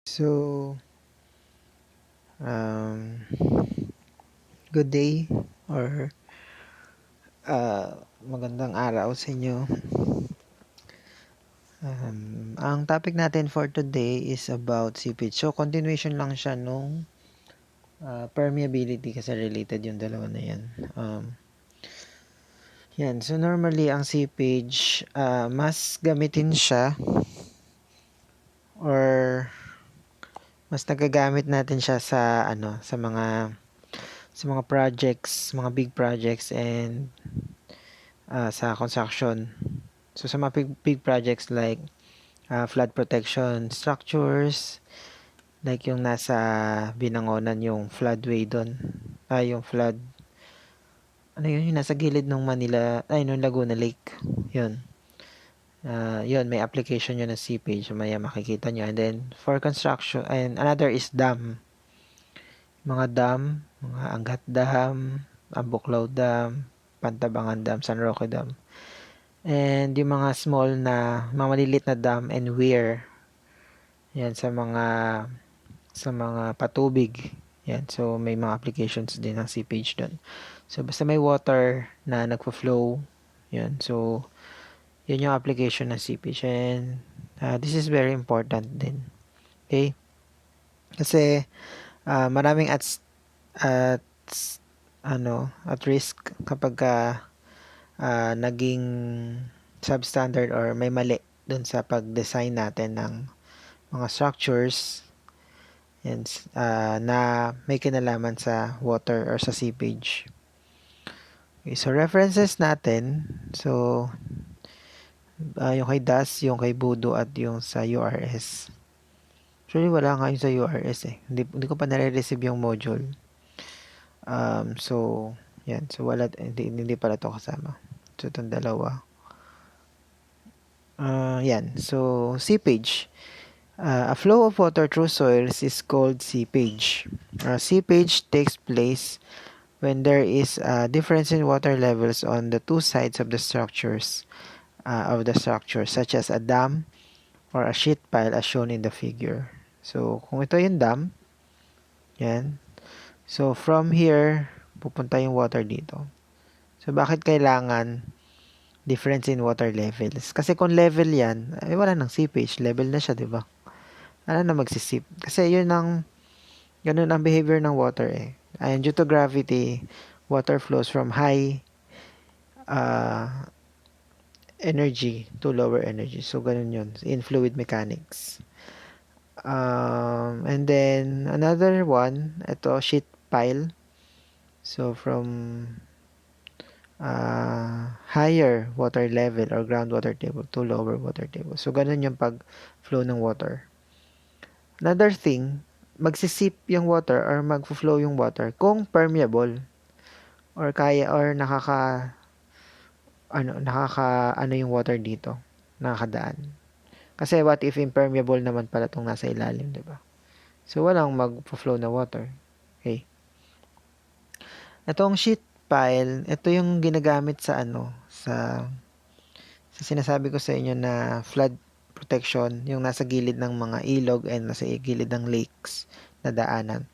So, um, good day or magandang araw sa inyo. Ang topic natin for today is about seepage. So, continuation lang siya nung permeability kasi related yung dalawa na yan. Yan. So, normally, ang seepage, mas gamitin siya or mas nagagamit natin siya sa sa mga projects, mga big projects and sa construction. So, sa mga big projects like flood protection structures, like yung nasa Binangonan, yung floodway doon. Yung flood, ano yun, yung nasa gilid ng Manila, nung Laguna Lake. Yun. Yun, may application yun na seepage. Maya makikita nyo. And then, for construction, and another is dam. Mga dam, mga Angat Dam, Ambuklaw Dam, Pantabangan Dam, San Roque Dam. And yung mga small na, mga malilit na dam and weir. Yan, sa mga patubig. Yan, so may mga applications din ng seepage doon. So, basta may water na nagpo-flow, yan. So, yun yung application ng seepage. And this is very important din. Okay? Kasi, maraming at, at risk kapag naging substandard or may mali dun sa pag-design natin ng mga structures na may kinalaman sa water or sa seepage. Okay, so references natin. So, yung kay DAS, yung kay Budo, at yung sa URS. Actually, wala nga yung sa URS eh. Hindi ko pa nare-receive yung module. So, yan. So, wala, hindi pala to kasama. So, itong dalawa. Yan. So, seepage. A flow of water through soils is called seepage. Seepage takes place when there is a difference in water levels on the two sides of the structures, such as a dam or a sheet pile as shown in the figure. So, kung ito yung dam, yan. So, from here, pupunta yung water dito. So, bakit kailangan difference in water levels? Kasi kung level yan, wala nang seepage. Level na siya, di ba? Ano na magsisip? Kasi ganun ang behavior ng water eh. And due to gravity, water flows from high energy to lower energy. So, ganun yun. In fluid mechanics. And then, another one, ito, sheet pile. So, from higher water level or groundwater table to lower water table. So, ganun yung pag-flow ng water. Another thing, magsisip yung water or mag-flow yung water kung permeable or kaya or nakaka yung water dito, nakakadaan. Kasi what if impermeable naman pala tong nasa ilalim, 'di ba? So walang mag-flow na water. Okay. Itong sheet pile, ito yung ginagamit sa sa sinasabi ko sa inyo na flood protection, yung nasa gilid ng mga ilog and nasa gilid ng lakes na daanan.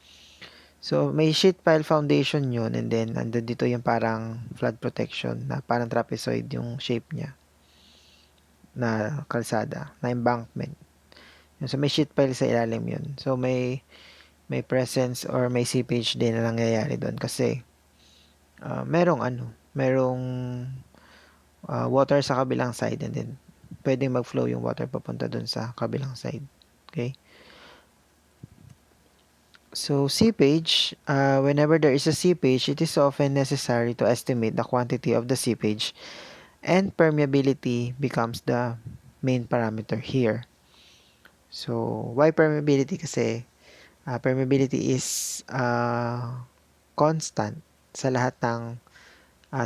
So, may sheet pile foundation yun and then andun dito yung parang flood protection na parang trapezoid yung shape niya na kalsada, na embankment. So, may sheet pile sa ilalim yun. So, may presence or may seepage din na nangyayari doon kasi merong water sa kabilang side and then pwedeng mag-flow yung water papunta doon sa kabilang side. Okay? So, seepage, whenever there is a seepage, it is often necessary to estimate the quantity of the seepage and permeability becomes the main parameter here. So, why permeability? Kasi permeability is constant sa lahat ng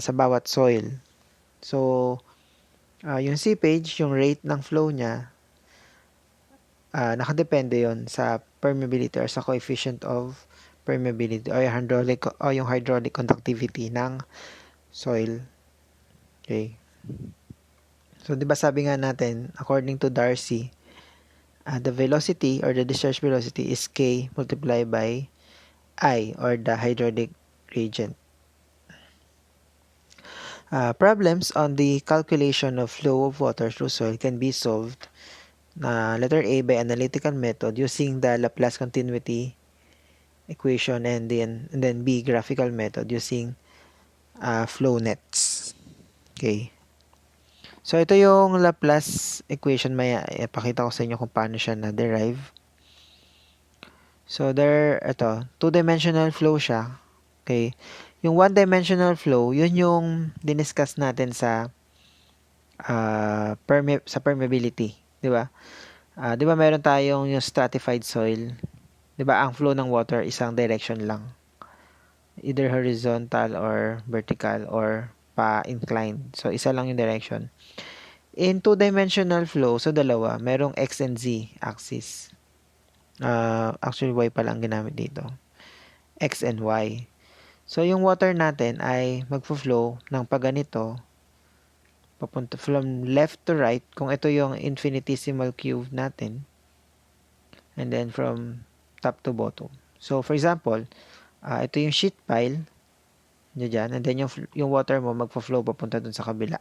sa bawat soil. So, yung seepage, yung rate ng flow niya, nakadepende yon sa permeability or sa coefficient of permeability o yung hydraulic conductivity ng soil. Okay. So, 'di ba sabi nga natin, according to Darcy, the velocity or the discharge velocity is K multiplied by I, or the hydraulic gradient. Problems on the calculation of flow of water through soil can be solved, letter A, by analytical method using the Laplace continuity equation, and then B, graphical method using flow nets. Okay. So, ito yung Laplace equation. Maya, ipakita ko sa inyo kung paano siya na-derive. So, ito, two-dimensional flow siya. Okay. Yung one-dimensional flow, yun yung diniscuss natin sa permeability. Di ba? Di ba meron tayong yung stratified soil? Di ba, ang flow ng water, isang direction lang. Either horizontal or vertical or pa-inclined. So, isa lang yung direction. In two-dimensional flow, so dalawa, merong X and Z axis. Actually, Y pala ang ginamit dito. X and Y. So, yung water natin ay magfo-flow ng paganito, papunta from left to right, kung ito yung infinitesimal cube natin, and then from top to bottom. So, for example, ito yung sheet pile, dyan, and then yung water mo magfo-flow papunta dun sa kabila.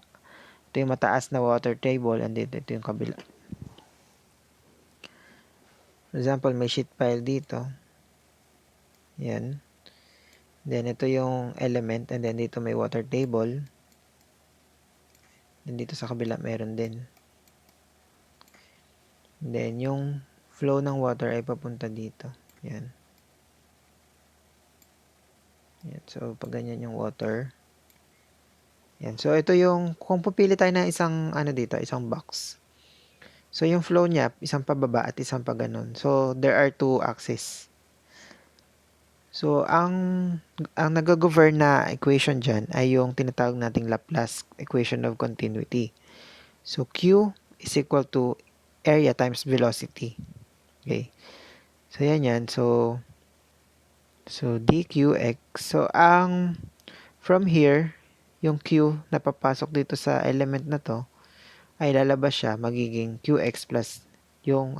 Ito yung mataas na water table, and then ito yung kabila. For example, may sheet pile dito. Yan. Then, ito yung element, and then dito may water table. Then, dito sa kabila, meron din. Then, yung flow ng water ay papunta dito. Yan. Yan. So, pag ganyan yung water. Yan. So, ito yung, kung pupili tayo ng isang, dito, isang box. So, yung flow niya, isang pababa at isang pa ganun. So, there are two axes. So, ang nag-govern na equation dyan ay yung tinatawag nating Laplace equation of continuity. So, Q is equal to area times velocity. Okay. So, yan. So, dqx. So, from here, yung Q na papasok dito sa element na to, ay lalabas siya, magiging qx plus yung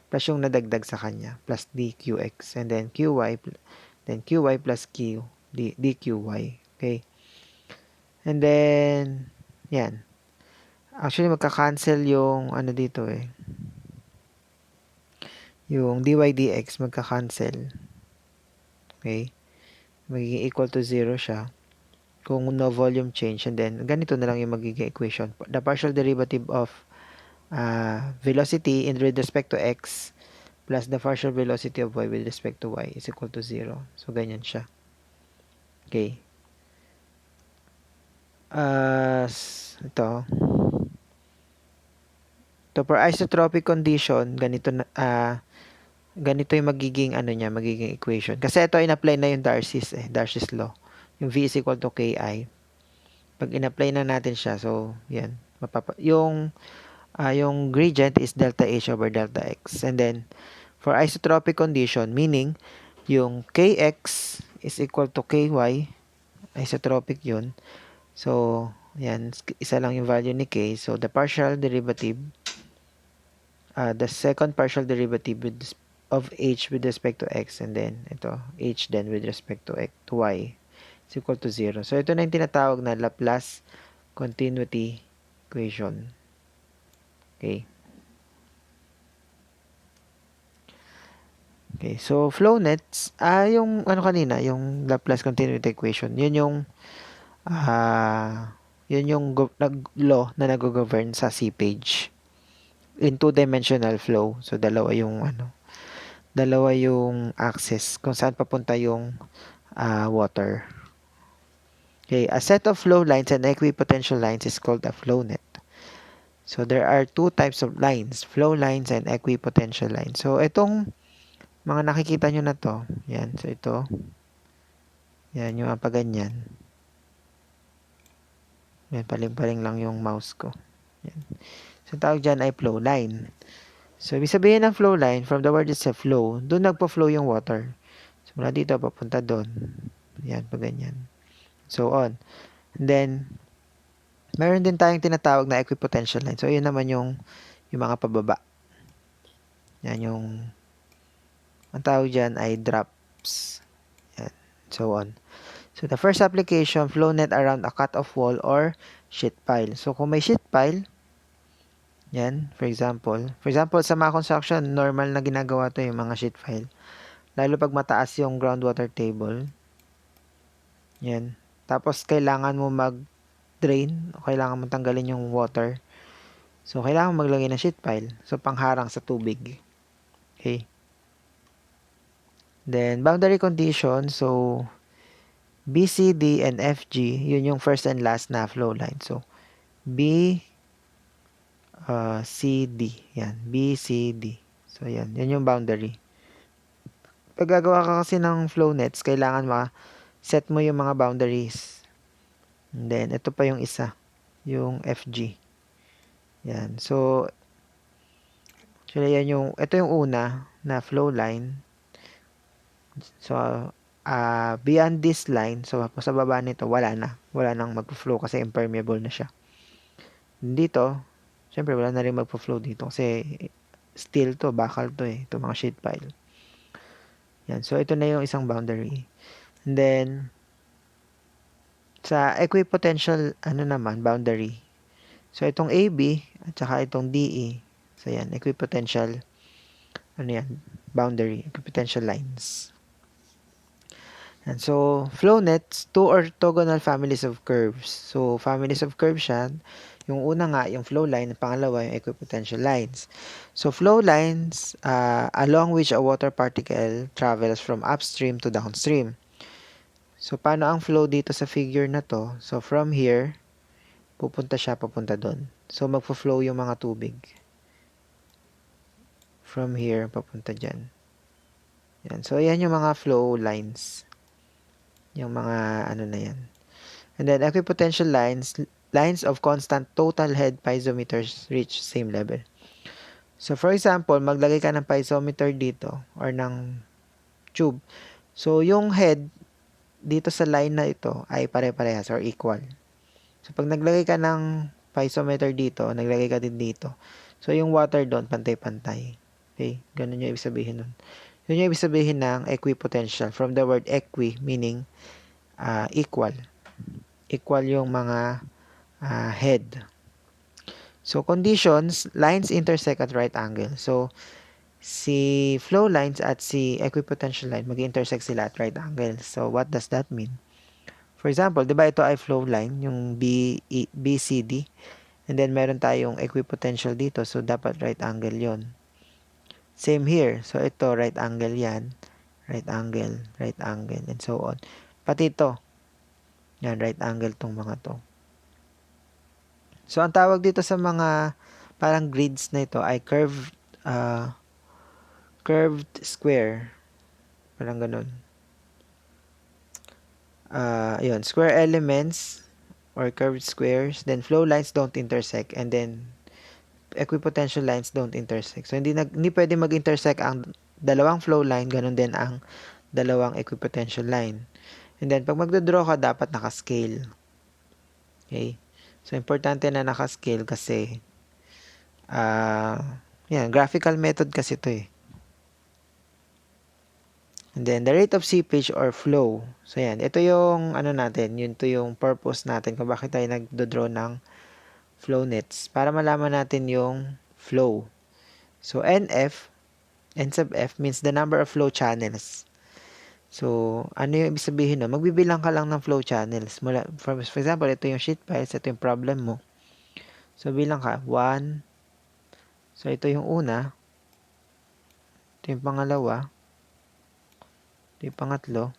plus yung nadagdag sa kanya, plus dqx, and then qy plus q dqy. Okay, and then yan, actually magka-cancel yung dito yung dy dx magka-cancel. Okay, magiging equal to 0 siya kung no volume change, and then ganito na lang yung magiging equation. The partial derivative of velocity with respect to x plus the partial velocity of y with respect to y is equal to 0. So, ganyan siya. Okay. Ito. So, for isotropic condition, ganito yung magiging magiging equation. Kasi ito in-apply na yung Darcy's law. Yung V is equal to Ki. Pag in-apply na natin siya, so, yan. Yung gradient is delta H over delta X. And then, for isotropic condition, meaning, yung Kx is equal to Ky, isotropic yun. So, yan, isa lang yung value ni K. So, the partial derivative, the second partial derivative of H with respect to X, and then, ito, H then with respect to Y, is equal to 0. So, ito na yung tinatawag na Laplace continuity equation. Okay. Okay, so flow nets, yung kanina, yung Laplace continuity equation, yun yung law na nag-govern sa Seepage in two-dimensional flow. So dalawa yung axis kung saan papunta yung water. Okay, a set of flow lines and equipotential lines is called a flow net. So there are two types of lines, flow lines and equipotential lines. So itong mga nakikita nyo na to, yan, so ito, yan, yung ganyan. Yan, paling-paling lang yung mouse ko. Yan. So, tawag dyan ay flow line. So, ibig sabihin ng flow line, from the word itself, flow, doon nagpo-flow yung water. So, mula dito, papunta doon. Yan, ganyan. So on. And then, meron din tayong tinatawag na equipotential line. So, yun naman yung mga pababa. Yan yung, ang tawag dyan ay drops. Yan, so on. So, the first application, flow net around a cut-off wall or sheet pile. So, kung may sheet pile, yan, for example, sa mga construction, normal na ginagawa to yung mga sheet pile. Lalo pag mataas yung groundwater table. Yan. Tapos, kailangan mo mag-drain o kailangan mo tanggalin yung water. So, kailangan mo maglagay ng sheet pile. So, pangharang sa tubig. Okay. Then, boundary condition. So, B, C, D, and F, G, yun yung first and last na flow line. So, B, C, D. Yan. B, C, D. So, yan. Yan yung boundary. Pag gagawa ka kasi ng flow nets, kailangan set mo yung mga boundaries. And then, ito pa yung isa. Yung FG. Yan. So, actually, ito yung una na flow line. So, beyond this line, so sa baba nito, wala na. Wala nang mag-flow kasi impermeable na siya. Dito, syempre wala na rin mag-flow dito kasi steel to, bakal to ito mga sheet pile. Yan, so ito na yung isang boundary. And then, sa equipotential, naman, boundary. So, itong AB, at saka itong DE. So, yan, equipotential, boundary, equipotential lines. And so, flow nets, two orthogonal families of curves. So, families of curves siya. Yung una nga, yung flow line. Pangalawa, yung equipotential lines. So, flow lines, along which a water particle travels from upstream to downstream. So, paano ang flow dito sa figure na to? So, from here, pupunta siya, papunta doon. So, magpo-flow yung mga tubig. From here, papunta dyan. Yan. So, yan yung mga flow lines. Yung mga, na yan. And then, equipotential lines of constant total head piezometers reach same level. So, for example, maglagay ka ng piezometer dito or ng tube. So, yung head dito sa line na ito ay pare-parehas or equal. So, pag naglagay ka ng piezometer dito, naglagay ka din dito. So, yung water doon, pantay-pantay. Okay? Ganun yung ibig sabihin nun. Yun yung ibig sabihin ng equipotential. From the word equi, meaning equal. Equal yung mga head. So, conditions, lines intersect at right angle. So, si flow lines at si equipotential line, mag-intersect sila at right angle. So, what does that mean? For example, di ba ito ay flow line, yung BCD. And then, meron tayong equipotential dito. So, dapat right angle yon. Same here. So, ito, right angle yan. Right angle, and so on. Pati ito. Yan, right angle tong mga to. So, ang tawag dito sa mga parang grids na ito ay curved square. Parang ganun. Yun, square elements or curved squares. Then, flow lines don't intersect. And then, equipotential lines don't intersect. So, hindi pwede mag-intersect ang dalawang flow line, ganun din ang dalawang equipotential line. And then, pag magdodraw ka, dapat naka-scale. Okay? So, importante na naka-scale kasi yan, graphical method kasi ito eh. And then, the rate of seepage or flow. So, yan. Ito yung, natin, ito yung purpose natin kung bakit tayo nagdodraw ng flow nets. Para malaman natin yung flow. So, N sub F means the number of flow channels. So, ano yung ibig sabihin nun? Magbibilang ka lang ng flow channels. For example, ito yung sheet piles, ito yung problem mo. So, bilang ka, 1. So, ito yung una. Ito yung pangalawa. Ito yung pangatlo.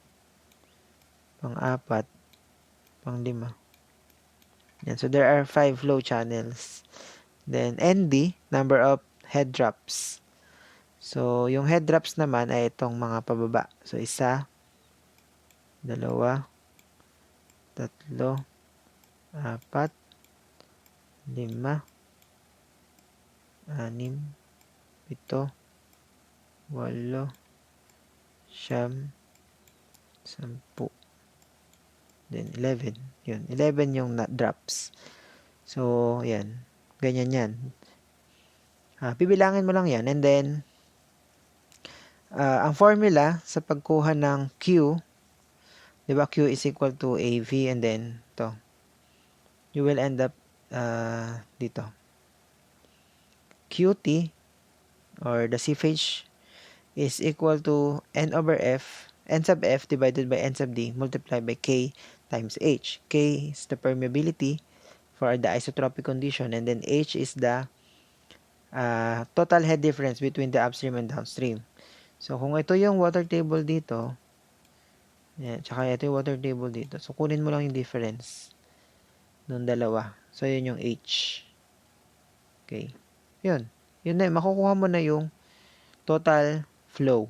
Pang-apat. Pang-lima. Yan. So, there are 5 flow channels. Then, ND, number of head drops. So, yung head drops naman ay itong mga pababa. So, 1, 2, 3, 4, 5, 6, 7, 8, 8, 9, 10, then 11. Yun, 11 yung drops. So, yan. Ganyan yan. Bibilangin mo lang yan. And then, Ang formula sa pagkuha ng Q, di ba Q is equal to AV and then to. You will end up dito. QT or the seepage is equal to N over F, N sub F divided by N sub D multiplied by K times H. K is the permeability for the isotropic condition and then H is the total head difference between the upstream and downstream. So, kung ito yung water table dito, yan, tsaka ito yung water table dito. So, kunin mo lang yung difference nung dalawa. So, yun yung H. Okay. Yun. Yun na yun. Makukuha mo na yung total flow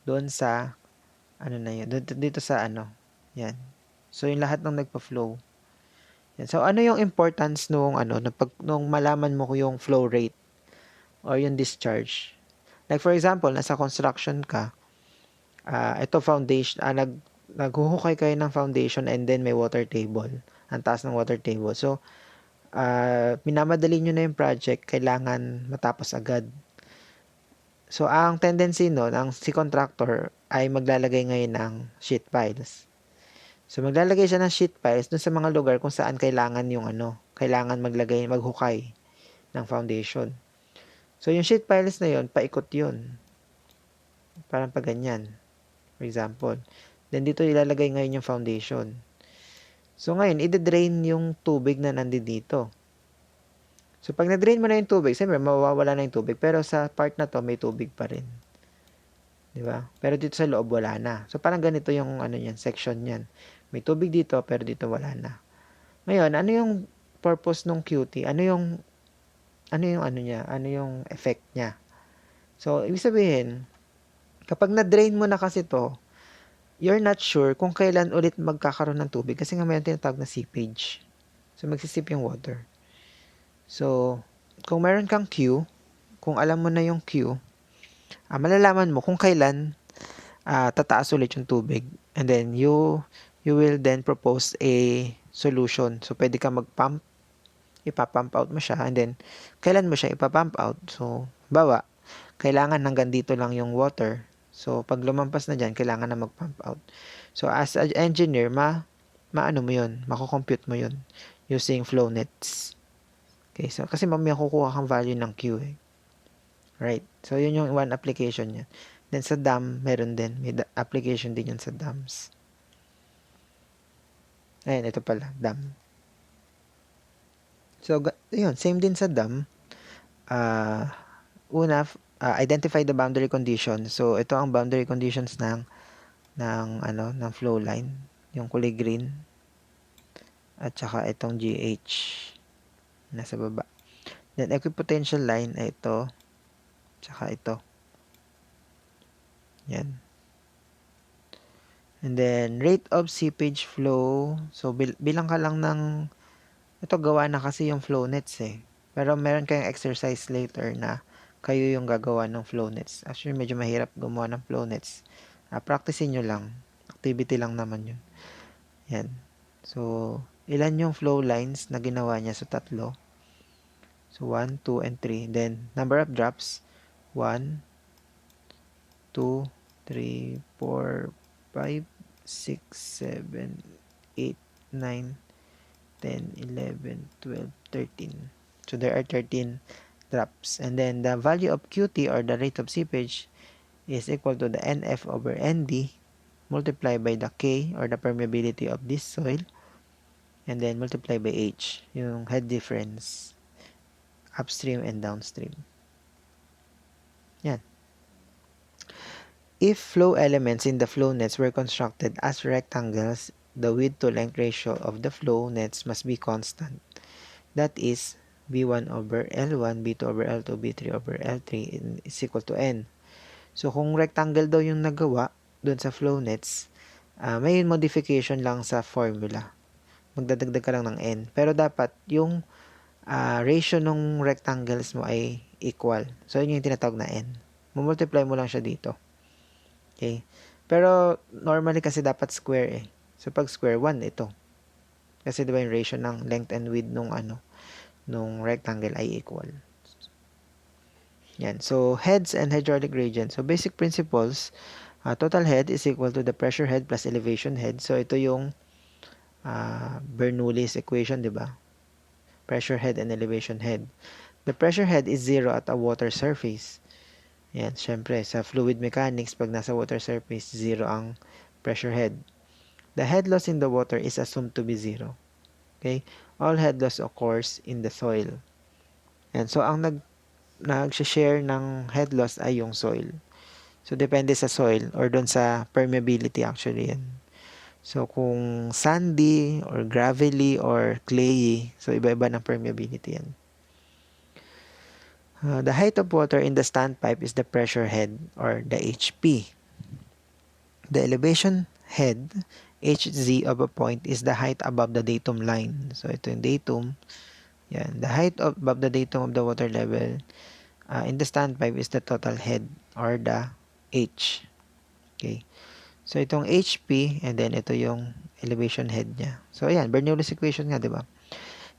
doon sa ano na yun. Dito sa ano. Yan. So, yung lahat ng nagpa-flow. Yan. So, ano yung importance nung ano, nung malaman mo ko yung flow rate or yung discharge? Like for example, nasa construction ka, ito foundation, naghuhukay kayo ng foundation and then may water table. Ang taas ng water table. So, minamadali nyo na yung project, kailangan matapos agad. So, ang tendency si contractor ay maglalagay ngayon ng sheet piles. So, maglalagay siya ng sheet piles dun sa mga lugar kung saan kailangan kailangan maghukay ng foundation. So, yung sheet piles na yon paikot yun. Parang pa ganyan. For example. Then, dito ilalagay ngayon yung foundation. So, ngayon, i-drain yung tubig na nandito. So, pag na-drain mo na yung tubig, siyempre, mawawala na yung tubig. Pero sa part na to, may tubig pa rin. Diba? Pero dito sa loob, wala na. So, parang ganito yung section niyan. May tubig dito, pero dito wala na. Ngayon, ano yung purpose ng QT? Ano yung effect niya? So, ibig sabihin, kapag na-drain mo na kasi to, you're not sure kung kailan ulit magkakaroon ng tubig kasi nga mayroon tinatawag na seepage. So, magsisip yung water. So, kung meron kang Q, kung alam mo na yung Q, malalaman mo kung kailan tataas ulit yung tubig. And then, you will then propose a solution. So, pwede ka mag-pump, ipapump out mo siya, and then, kailan mo siya ipapump out? So, bawa, kailangan hanggang dito lang yung water. So, pag lumampas na dyan, kailangan na mag-pump out. So, as an engineer, maano mo yun, mako-compute mo yun using flow nets. Okay, so, kasi may kukuha kang value ng Q eh. Right? So, yun yung one application niya. Then, sa dam, meron din. May application din yun sa dams. Ayan, ito pala, dam. So, yun, same din sa dam. Una, identify the boundary conditions. So, ito ang boundary conditions ng flow line. Yung kulay green. At saka itong GH. Nasa baba. Then, equipotential line ay ito. Tsaka ito. Yan. And then, rate of seepage flow. So, bilang ka lang ng, ito gawa na kasi yung flow nets eh. Pero meron kayong exercise later na kayo yung gagawa ng flow nets. Actually, medyo mahirap gumawa ng flow nets. Practicein nyo lang. Activity lang naman yun. Yan. So, ilan yung flow lines na ginawa niya sa tatlo? So, 1, 2, and 3. Then, number of drops. 1, 2, 3, 4, 5, 6, 7, 8, 9, 10, 11, 12, 13. So, there are 13 drops. And then, the value of QT or the rate of seepage is equal to the NF over ND multiplied by the K or the permeability of this soil and then multiply by H, yung head difference upstream and downstream. Yan. If flow elements in the flow nets were constructed as rectangles, the width to length ratio of the flow nets must be constant. That is B1 over L1, B2 over L2, B3 over L3 is equal to N. So, kung rectangle daw yung nagawa doon sa flow nets, may modification lang sa formula. Magdadagdag ka lang ng N. Pero dapat yung ratio ng rectangles mo ay equal. So, yun yung tinatawag na N. Multiply mo lang siya dito. Okay? Pero, normally kasi dapat square eh. So, pag square, 1 ito. Kasi diba yung ratio ng length and width nung rectangle ay equal. Yan. So, heads and hydraulic gradient. So, basic principles, total head is equal to the pressure head plus elevation head. So, ito yung Bernoulli's equation, di ba? Pressure head and elevation head. The pressure head is zero at a water surface. Yan, syempre, sa fluid mechanics, pag nasa water surface, zero ang pressure head. The head loss in the water is assumed to be zero. Okay? All head loss occurs in the soil. Yan, so ang nag-share ng head loss ay yung soil. So, depende sa soil or doon sa permeability actually yan. So, kung sandy or gravelly or clayey, so iba-iba ng permeability yan. The height of water in the standpipe is the pressure head or the HP. The elevation head, HZ of a point, is the height above the datum line. So, ito yung datum. Yan. The height above the datum of the water level in the standpipe is the total head or the H. Okay. So, itong HP and then ito yung elevation head niya. So, ayan. Bernoulli's equation nga, di ba?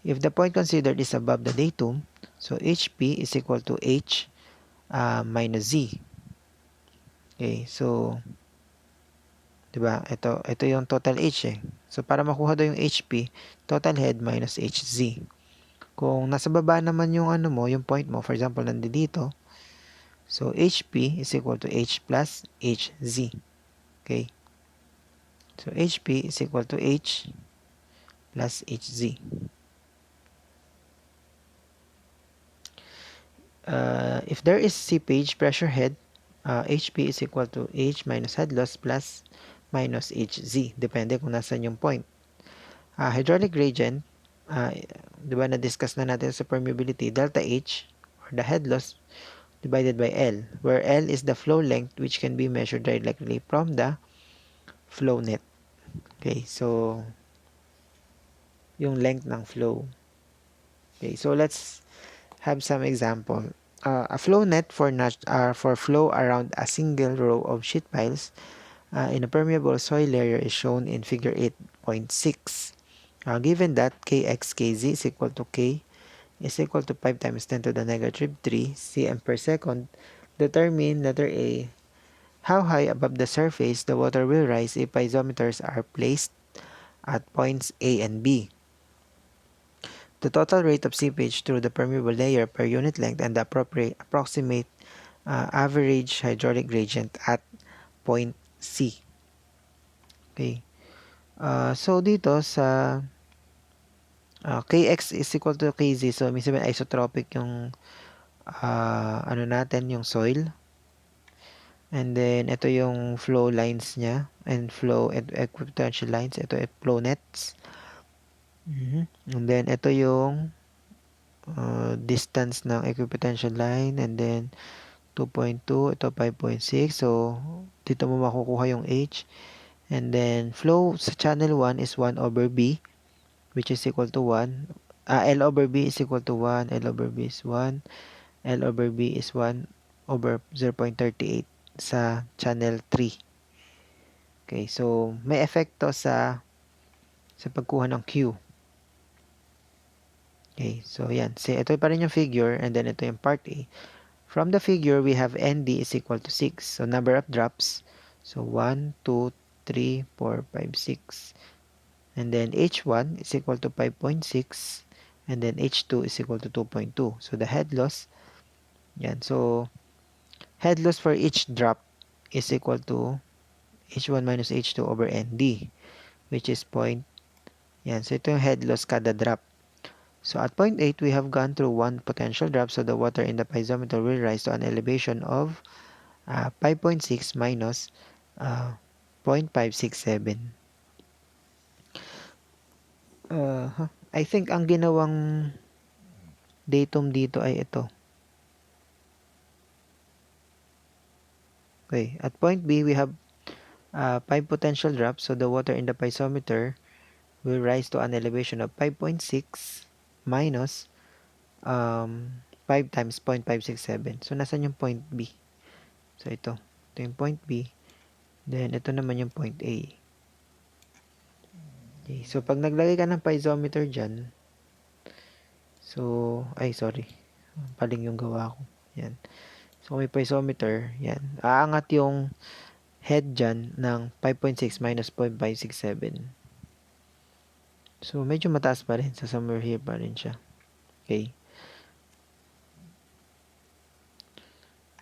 If the point considered is above the datum, so HP is equal to H minus Z. Okay. So, di ba? Ito yung total H eh. So, para makuha daw yung HP, total head minus HZ. Kung nasa baba naman yung ano mo, yung point mo, for example, nandito, so HP is equal to H plus HZ. Okay? So, HP is equal to H plus HZ. If there is seepage, pressure head, HP is equal to H minus head loss plus minus HZ. Depende kung nasan yung point. Hydraulic gradient, di ba na-discuss na natin sa permeability, delta H, or the head loss, divided by L, where L is the flow length which can be measured directly from the flow net. Okay, so, yung length ng flow. Okay, so let's have some example. A flow net for flow around a single row of sheet piles in a permeable soil layer is shown in figure 8.6. Given that Kx Kz is equal to K is equal to 5 times 10 to the negative 3 cm per second, determine letter A, how high above the surface the water will rise if piezometers are placed at points A and B. The total rate of seepage through the permeable layer per unit length and the approximate average hydraulic gradient at point C. Okay. So dito sa Kx is equal to Kz, so may sabihin isotropic yung ano natin, yung soil. And then ito yung flow lines niya and flow equipotential lines, ito flow nets. And then ito yung distance ng equipotential line, and then 2.2, ito 5.6. So dito mo makukuha yung H. And then flow sa channel 1 is 1 over B, which is equal to 1. L over B is equal to 1. L over B is 1. L over B is 1 over 0.38 sa channel 3. Okay, so may epekto sa pagkuha ng Q. Okay, so yan. So, ito pa rin yung figure, and then ito yung part A. From the figure, we have ND is equal to 6. So, number of drops. So, 1, 2, 3, 4, 5, 6. And then H1 is equal to 5.6. And then H2 is equal to 2.2. So, the head loss, yan. So, head loss for each drop is equal to H1 minus H2 over ND, which is point. Yan. So, ito yung head loss kada drop. So, at point 8, we have gone through one potential drop, so the water in the piezometer will rise to an elevation of 5.6 minus 0.567. I think ang ginawang datum dito ay ito. Okay, at point B, we have 5 potential drops, so the water in the piezometer will rise to an elevation of 5.6 minus 5 times 0.567. So, nasan yung point B? So, ito. Ito yung point B. Then, ito naman yung point A. Okay. So, pag naglagay ka ng piezometer dyan, so, ay, sorry. Paling yung gawa ko. Yan. So, may piezometer. Yan. Aangat yung head dyan ng 5.6 minus 0.567. So, medyo mataas pa rin. So, somewhere here pa rin siya. Okay.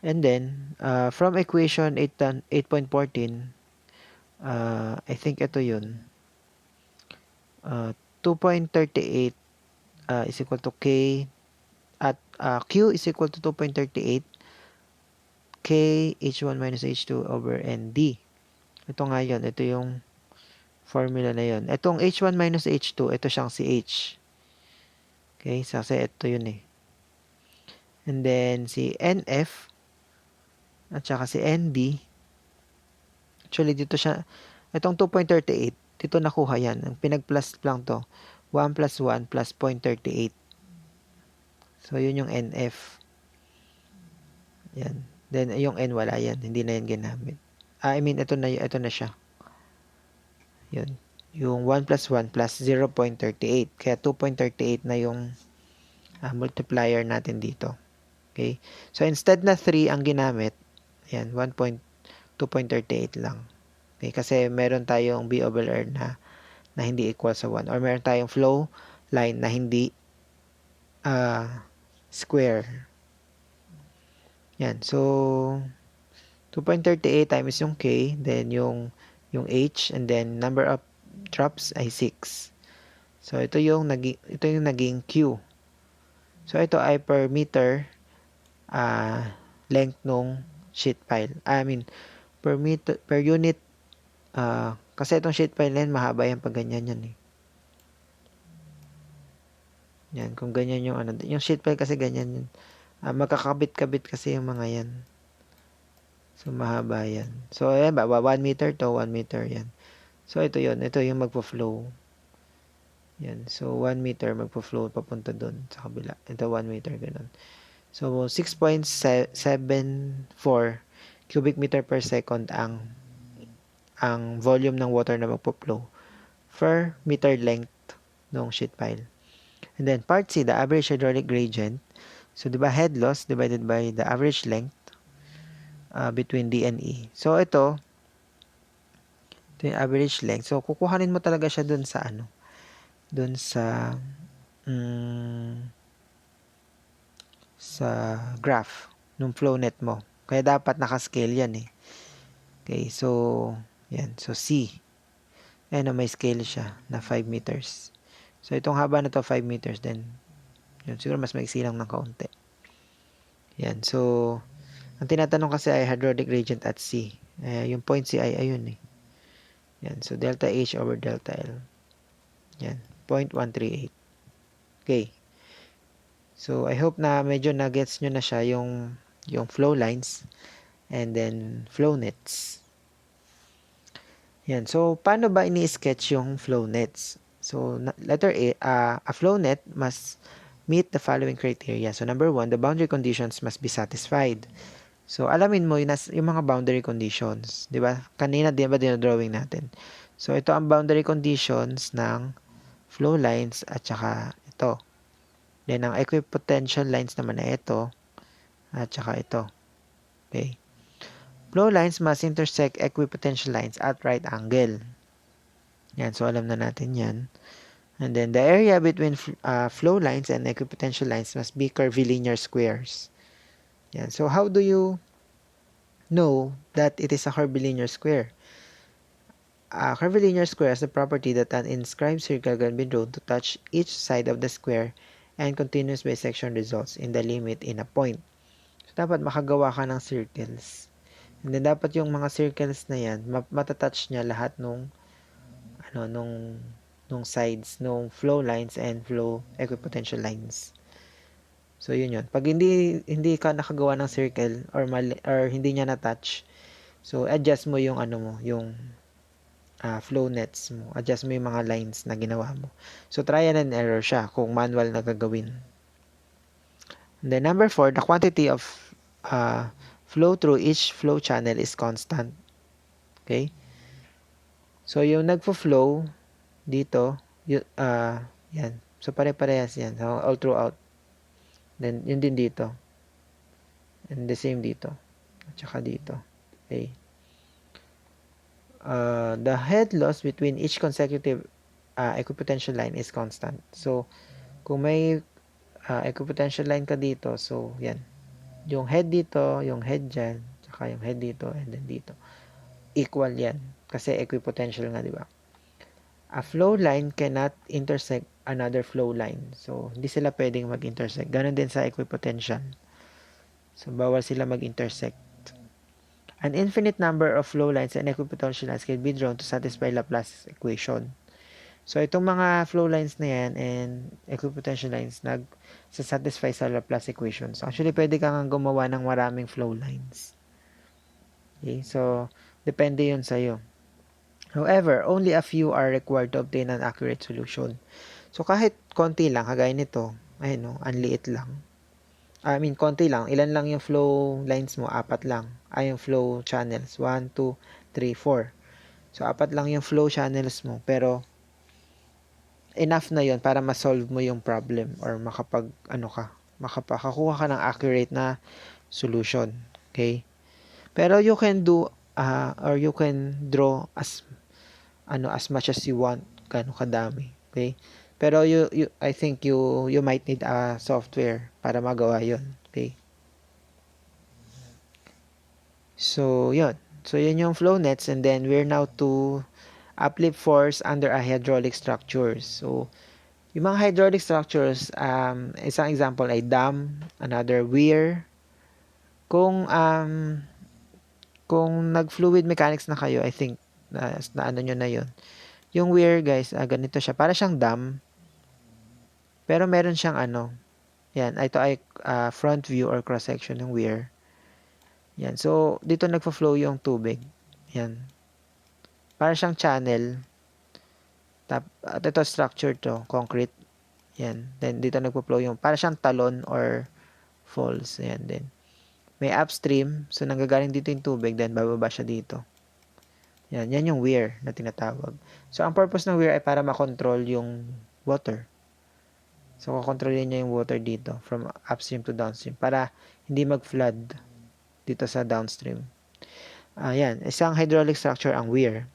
And then, from equation 8.14, I think ito yun. 2.38 is equal to K at Q is equal to 2.38 K H1 minus H2 over ND. Ito nga yun. Ito yung formula na yun. Itong H1 minus H2, ito siyang si H. Okay, kasi ito yun eh. And then, si NF at saka si ND, actually, dito siya, itong 2.38, dito nakuha yan. Ang pinag-plus lang to, 1 plus 1 plus 0.38. So, yun yung NF. Yan. Then, yung N wala yan. Hindi na yan ginamit. I mean, ito na siya. Yun. Yung 1 plus 1 plus 0.38. Kaya 2.38 na yung multiplier natin dito. Okay? So, instead na 3 ang ginamit, yan, 2.38 lang. Okay? Kasi meron tayong B over R na hindi equal sa 1. Or meron tayong flow line na hindi square. Yan. So, 2.38 times yung K, then yung H, and then number of drops ay 6. So, ito yung naging Q. So, ito ay per meter length nung sheet pile. I mean, per unit, kasi itong sheet pile na yan, mahaba yan pag ganyan yan eh. Yan, kung ganyan yung yung sheet pile kasi ganyan yun. Magkakabit-kabit kasi yung mga yan. So, mahaba yan. So, ayan ba, 1 meter to 1 meter yan. So, ito yun. Ito yung magpo-flow. Yan. So, 1 meter magpo-flow papunta dun sa kabila. Ito 1 meter, ganun. So, 6.74 cubic meter per second ang volume ng water na magpo-flow per meter length ng sheet pile. And then, part C, the average hydraulic gradient. So, di ba, head loss divided by the average length between D and E. So, ito yung average length. So, kukuhanin mo talaga siya dun sa dun sa graph nung flow net mo. Kaya dapat nakascale yan eh. Okay, so, yan. So, C. Ayan, may scale siya na 5 meters. So, itong haba na to 5 meters. Then, yun, siguro mas maiksi lang ng kaunti. Yan. So, ang tinatanong kasi ay hydraulic gradient at C. Yung point C ay ayun eh. Yan. So, delta H over delta L. Yan. 0.138. Okay. So, I hope na medyo na-gets nyo na siya yung flow lines and then flow nets. Yan. So, paano ba ini-sketch yung flow nets? So, letter A, a flow net must meet the following criteria. So, number 1, the boundary conditions must be satisfied. So, alamin mo yung mga boundary conditions. Di ba? Kanina, di ba dinodrawing natin? So, ito ang boundary conditions ng flow lines at saka ito. Then, ang equipotential lines naman ay ito at saka ito. Okay. Flow lines must intersect equipotential lines at right angle. Yan. So, alam na natin yan. And then, the area between flow lines and equipotential lines must be curvilinear squares. Yan. So, how do you know that it is a curvilinear square? A curvilinear square has the property that an inscribed circle can be drawn to touch each side of the square and continuous bisection results in the limit in a point. So, dapat makagawa ka ng circles. And then, dapat yung mga circles na yan, matatouch niya lahat nung sides, nung flow lines and flow equipotential lines. So, yun yun. Pag hindi ka nakagawa ng circle or hindi niya na-touch, so, adjust mo yung yung flow nets mo. Adjust mo yung mga lines na ginawa mo. So, trial and error siya kung manual na gagawin. And then, number 4, the quantity of flow through each flow channel is constant. Okay? So, yung nagfo-flow dito, yan. So, pare-parehas yan. So, all throughout. Then, yun din dito. And the same dito. At saka dito. Okay. The head loss between each consecutive equipotential line is constant. So, kung may equipotential line ka dito, so, yan. Yung head dito, yung head dyan, saka yung head dito, and then dito. Equal yan. Kasi equipotential nga, di ba? A flow line cannot intersect another flow line. So, hindi sila pwedeng mag-intersect. Ganon din sa equipotential. So, bawal sila mag-intersect. An infinite number of flow lines and equipotential lines can be drawn to satisfy Laplace equation. So, itong mga flow lines na yan and equipotential lines nag-satisfy sa Laplace equation. So, actually, pwede kang gumawa ng maraming flow lines. Okay? So, depende yun sa'yo. However, only a few are required to obtain an accurate solution. So, kahit konti lang, kagaya nito, ayun no, ang liit lang. I mean, konti lang. Ilan lang yung flow lines mo? 4 lang. Yung flow channels. 1, 2, 3, 4. So, 4 lang yung flow channels mo. Pero, enough na yon para ma-solve mo yung problem or makakakuha ka ng accurate na solution. Okay? Pero you can do or you can draw as much as you want, gano'ng kadami. Okay? Pero I think you might need a software para magawa 'yon. Okay? So, 'yon. So, 'yun yung flow nets, and then we're now to uplift force under a hydraulic structures. So, yung mga hydraulic structures, isang example ay dam, another weir. Kung nag-fluid mechanics na kayo, I think na ano nyo na 'yon. Yung weir, guys, ganito siya. Para siyang dam, pero meron siyang yan, ito ay front view or cross-section ng weir. Yan, so dito nagfo-flow yung tubig. Yan. Para siyang channel. At ito structure to, concrete. Yan. Then dito nagfo-flow yung, para siyang talon or falls. Yan din. May upstream, so nanggagaling dito yung tubig, then bababa siya dito. Yan yung weir na tinatawag. So, ang purpose ng weir ay para makontrol yung water. So, kakontrolin niya yung water dito from upstream to downstream para hindi mag-flood dito sa downstream. Yan. Isang hydraulic structure ang weir.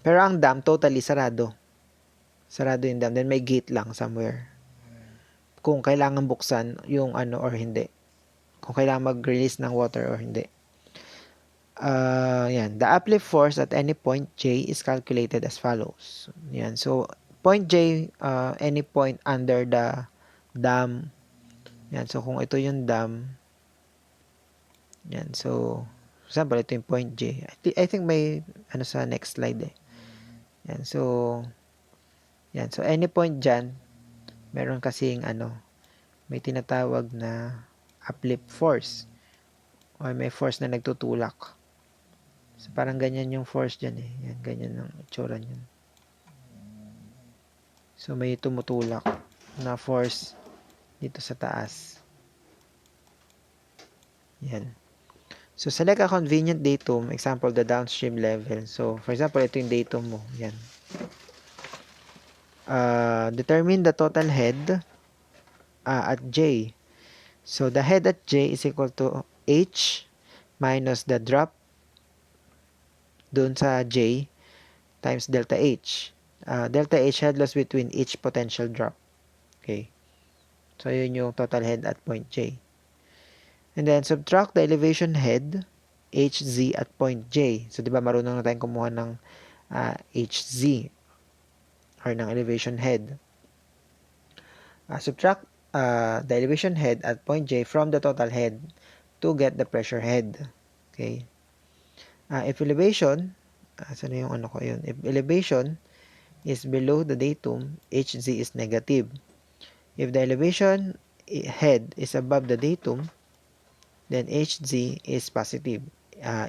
Pero ang dam, totally sarado. Sarado yung dam. Then may gate lang somewhere. Kung kailangan buksan yung or hindi. Kung kailangan mag-release ng water or hindi. Yan. The uplift force at any point J is calculated as follows. Yan. So, point J, any point under the dam. Yan. So, kung ito yung dam, yan. So, for example, ito yung point J. I think may sa next slide eh. Yan. So, yan. So, any point dyan, meron kasing may tinatawag na uplift force or may force na nagtutulak. So, parang ganyan yung force dyan eh. Yan, ganyan ang itsura niyan. So, may tumutulak na force dito sa taas. Yan. So, select a convenient datum. Example, the downstream level. So, for example, ito yung datum mo. Yan. Determine the total head at J. So, the head at J is equal to H minus the drop dun sa J times delta H. Delta H head loss between each potential drop. Okay. So, yun yung total head at point J. And then, subtract the elevation head, HZ at point J. So, di ba marunong na tayong kumuha ng HZ or ng elevation head. Subtract the elevation head at point J from the total head to get the pressure head. Okay. If elevation, saan yung ko yun? If elevation is below the datum, HZ is negative. If the elevation head is above the datum, then HZ is positive.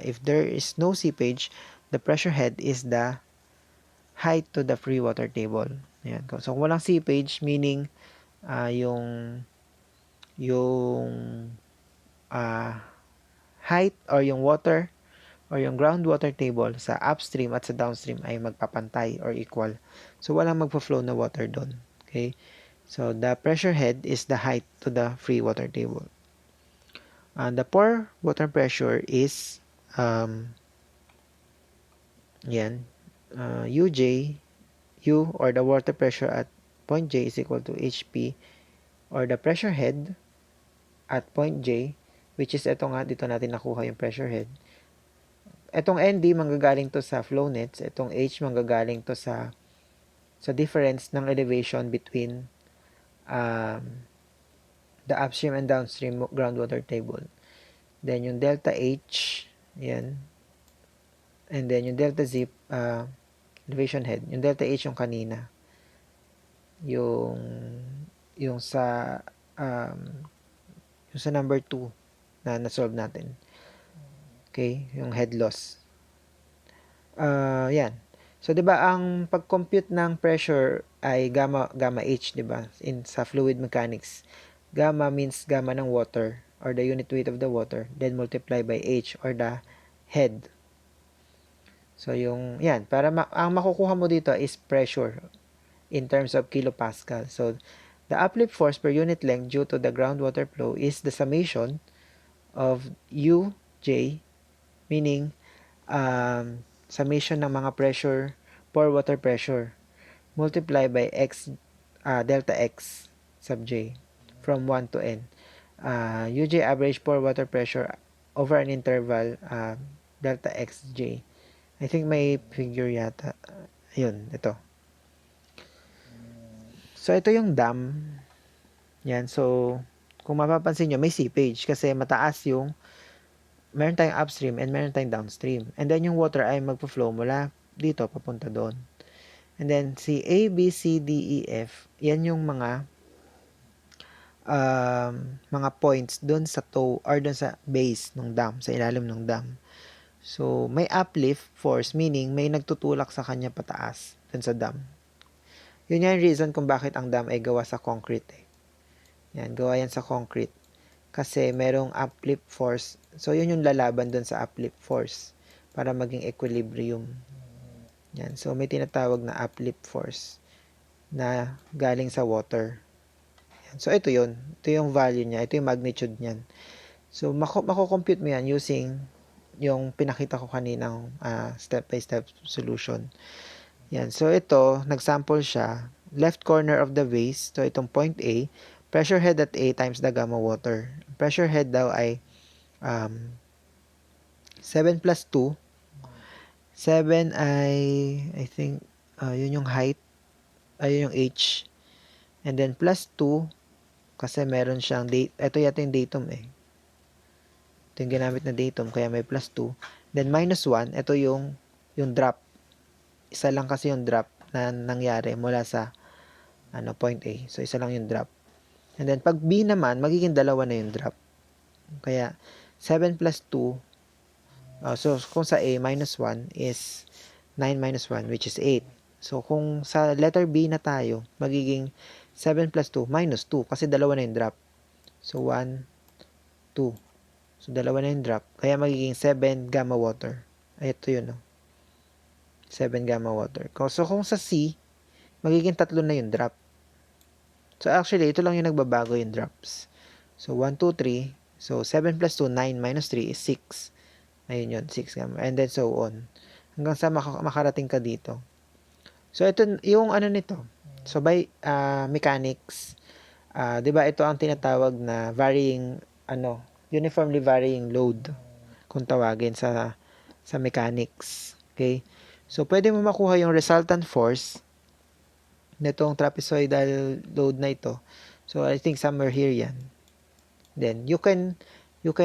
If there is no seepage, the pressure head is the height to the free water table. Ayan. So, kung walang seepage, meaning yung height or yung water or yung groundwater table sa upstream at sa downstream ay magpapantay or equal. So, walang magpa-flow na water doon. Okay? So the pressure head is the height to the free water table. The pore water pressure is UJ, U or the water pressure at point J is equal to HP or the pressure head at point J, which is ito nga, dito natin nakuha yung pressure head. Itong ND manggagaling to sa flow nets, itong H manggagaling to sa difference ng elevation between the upstream and downstream groundwater table. Then yung delta H, yan. And then yung delta Z, elevation head. Yung delta H yung kanina. Yung sa number 2 na na-solve natin. Okay, yung head loss. Yan. So 'di ba ang pag-compute ng pressure ay gamma H, 'di ba? Sa fluid mechanics. Gamma means gamma ng water or the unit weight of the water, then multiply by H or the head. So yung yan, para ang makukuha mo dito is pressure in terms of kilopascal. So the uplift force per unit length due to the groundwater flow is the summation of UJ, meaning summation ng mga pressure, pore water pressure, multiply by X, delta X sub J from 1 to N. UJ average pore water pressure over an interval delta XJ. I think may figure yata. Ayun, ito. So, ito yung dam. Yan, so, kung mapapansin nyo, may seepage kasi mataas yung meron tayong upstream and meron tayong downstream. And then, yung water ay magpa-flow mula dito, papunta doon. And then, si A, B, C, D, E, F, yan yung mga points doon sa toe or doon sa base ng dam, sa ilalim ng dam. So, may uplift force, meaning may nagtutulak sa kanya pataas doon sa dam. Yun yung reason kung bakit ang dam ay gawa sa concrete. Yan, gawa yan sa concrete. Kasi merong uplift force. So, yun yung lalaban doon sa uplift force para maging equilibrium. Yan. So, may tinatawag na uplift force na galing sa water. Yan. So, ito yun. Ito yung value niya. Ito yung magnitude niyan. So, mako-compute mo yan using yung pinakita ko kaninang step-by-step solution. Yan. So, ito, nag-sample siya. Left corner of the vase. So, itong point A. Pressure head at A times the gamma water. Pressure head daw ay 7 plus 2. 7 ay, I think, yun yung height. Ayun yung H. And then, plus 2. Kasi meron siyang, ito yata yung datum eh. Ito yung ginamit na datum, kaya may plus 2. Then, minus 1, ito yung drop. Isa lang kasi yung drop na nangyari mula sa point A. So, isa lang yung drop. And then, pag B naman, magiging dalawa na yung drop. Kaya, 7 plus 2. So, kung sa A, minus 1 is 9 minus 1, which is 8. So, kung sa letter B na tayo, magiging 7 plus 2 minus 2 kasi dalawa na yung drop. So, 1, 2. So, dalawa na yung drop. Kaya magiging 7 gamma water. Ay, ito yun, no? 7 gamma water. So, kung sa C, magiging 3 na yung drop. So, actually, ito lang yung nagbabago yung drops. So, 1, 2, 3. So, 7 plus 2, 9 minus 3 is 6. Ayun yun, 6 gamma. And then, so on. Hanggang sa makarating ka dito. So, ito yung nito. So, by mechanics, di ba ito ang tinatawag na varying, uniformly varying load kung tawagin sa mechanics. Okay? So, pwede mo makuha yung resultant force nitong trapezoidal load na ito. So, I think somewhere here yan. Then, you can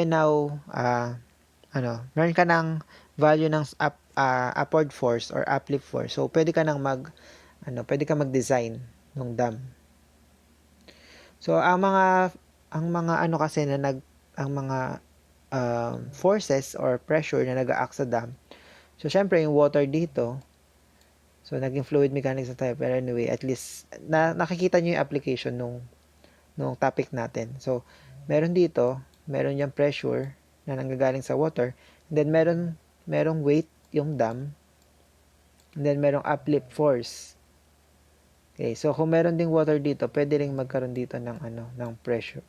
now, meron ka ng value ng upward force or uplift force. So, pwede ka nang pwede ka mag-design ng dam. So, ang mga kasi na ang mga forces or pressure na nag-a-act sa dam. So, syempre, yung water dito, so, naging fluid mechanics na tayo. Pero anyway, at least, nakikita nyo yung application nung topic natin. So, meron dito, meron yung pressure na nanggagaling sa water. And then, merong weight yung dam. And then, merong uplift force. Okay, so kung meron ding water dito, pwede ring magkaroon dito ng ng pressure.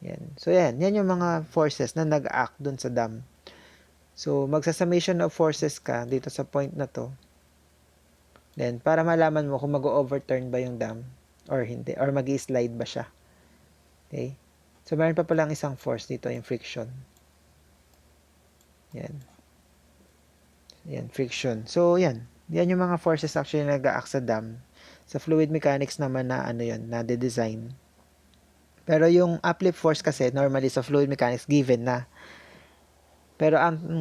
Yan. So yan yung mga forces na nag-act dun sa dam. So magsa-summation of forces ka dito sa point na to. Then para malaman mo kung mag-overturn ba yung dam or hindi, or mag-i-slide ba siya. Okay? So meron pa palang isang force dito, yung friction. Yan. Yan, friction. So yan yung mga forces actually na nag-act sa dam. Sa fluid mechanics naman na na de-design. Pero yung uplift force kasi normally sa fluid mechanics given na. Pero